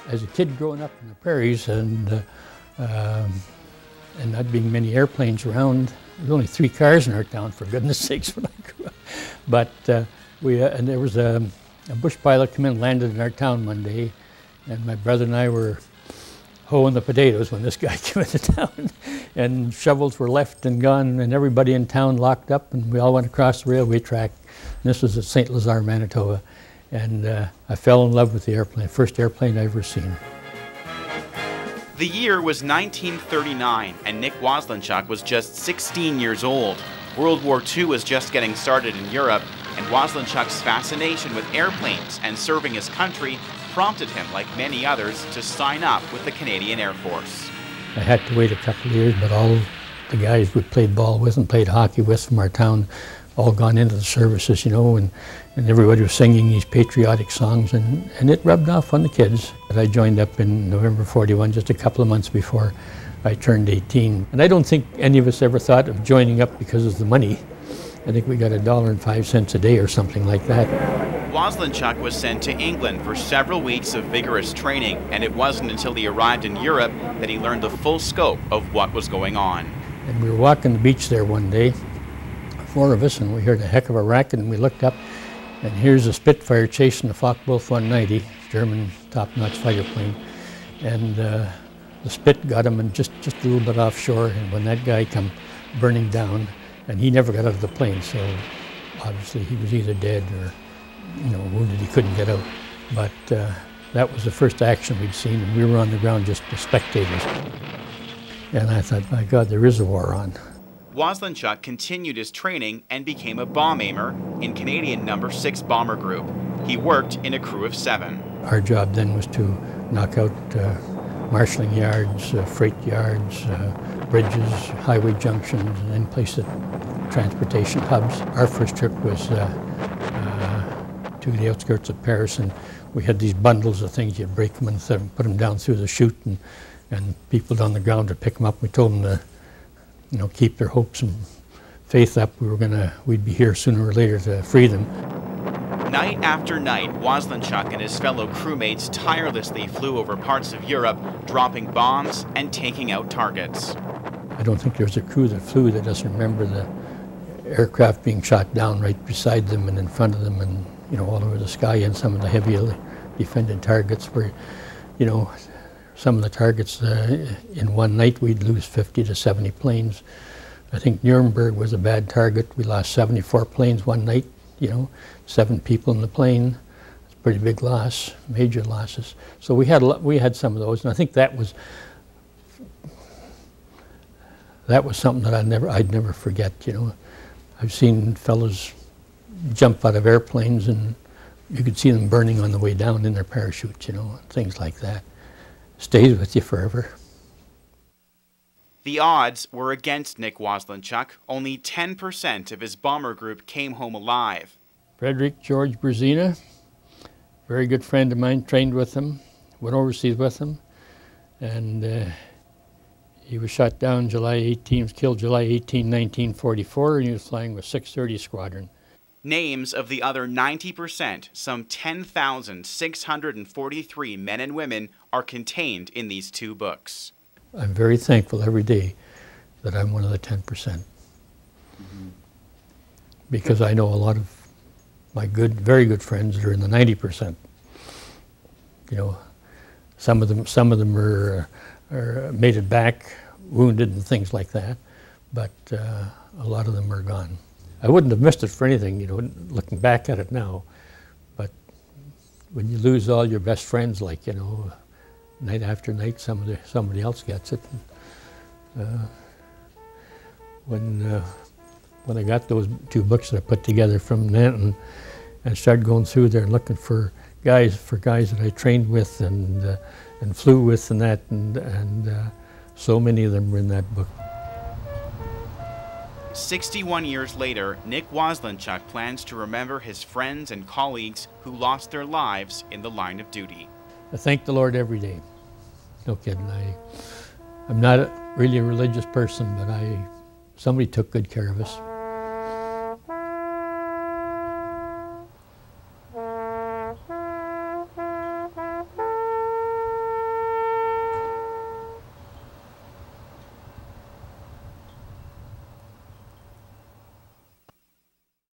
As a kid growing up in the prairies and not being many airplanes around, there were only 3 cars in our town, for goodness sakes, when I grew up. But and there was a bush pilot come in and landed in our town one day, and my brother and I were hoeing the potatoes when this guy came into town, and shovels were left and gone, and everybody in town locked up, and we all went across the railway track. And this was at St. Lazare, Manitoba, and I fell in love with the airplane, first airplane I ever seen. The year was 1939, and Nick Waslenchuk was just 16 years old. World War II was just getting started in Europe, and Waslenchuk's fascination with airplanes and serving his country prompted him, like many others, to sign up with the Canadian Air Force. I had to wait a couple of years, but all the guys we played ball with and played hockey with from our town all gone into the services, you know, and everybody was singing these patriotic songs, and it rubbed off on the kids. But I joined up in November '41, just a couple of months before I turned 18. And I don't think any of us ever thought of joining up because of the money. I think we got $1.05 a day or something like that. Waslenchuk was sent to England for several weeks of vigorous training, and it wasn't until he arrived in Europe that he learned the full scope of what was going on. And we were walking the beach there one day, 4 of us, and we heard a heck of a racket, and we looked up, and here's a Spitfire chasing a Focke-Wulf 190, German top-notch fighter plane, and the Spit got him and just a little bit offshore, and when that guy come burning down, and he never got out of the plane, so obviously he was either dead or, you know, wounded, he couldn't get out. But that was the first action we'd seen, and we were on the ground just as spectators. And I thought, my God, there is a war on. Waslenchuk continued his training and became a bomb aimer in Canadian No. 6 Bomber Group. He worked in a crew of 7. Our job then was to knock out marshalling yards, freight yards, bridges, highway junctions, and then place at transportation hubs. Our first trip was to the outskirts of Paris, and we had these bundles of things. You'd break them and put them down through the chute, and people on the ground would pick them up. We told them to, you know, keep their hopes and faith up. We'd be here sooner or later to free them. Night after night, Waslenchuk and his fellow crewmates tirelessly flew over parts of Europe, dropping bombs and taking out targets. I don't think there's a crew that flew that doesn't remember the aircraft being shot down right beside them and in front of them, and, you know, all over the sky, and some of the heavily defended targets where, you know, some of the targets in one night we'd lose 50 to 70 planes. I think Nuremberg was a bad target. We lost 74 planes one night, you know, 7 people in the plane. It's a pretty big loss, major losses. So we had some of those, and I think that was something that I'd never forget, you know. I've seen fellows jump out of airplanes and you could see them burning on the way down in their parachutes, you know, things like that. Stays with you forever. The odds were against Nick Waslenchuk. Only 10% of his bomber group came home alive. Frederick George Brzezina, very good friend of mine, trained with him, went overseas with him, and he was shot down July 18, was killed July 18, 1944, and he was flying with 630 Squadron. Names of the other 90%, some 10,643 men and women, are contained in these 2 books. I'm very thankful every day that I'm one of the 10%. Because I know a lot of my very good friends that are in the 90%. You know, some of them are made it back, wounded and things like that, but a lot of them are gone. I wouldn't have missed it for anything, you know, looking back at it now, but when you lose all your best friends, like, you know, night after night, somebody else gets it. When I got those 2 books that I put together from Nanton and started going through there and looking for guys that I trained with and flew with and that, and so many of them were in that book. 61 years later, Nick Waslenchuk plans to remember his friends and colleagues who lost their lives in the line of duty. I thank the Lord every day. No kidding. I'm not really a religious person, but somebody took good care of us.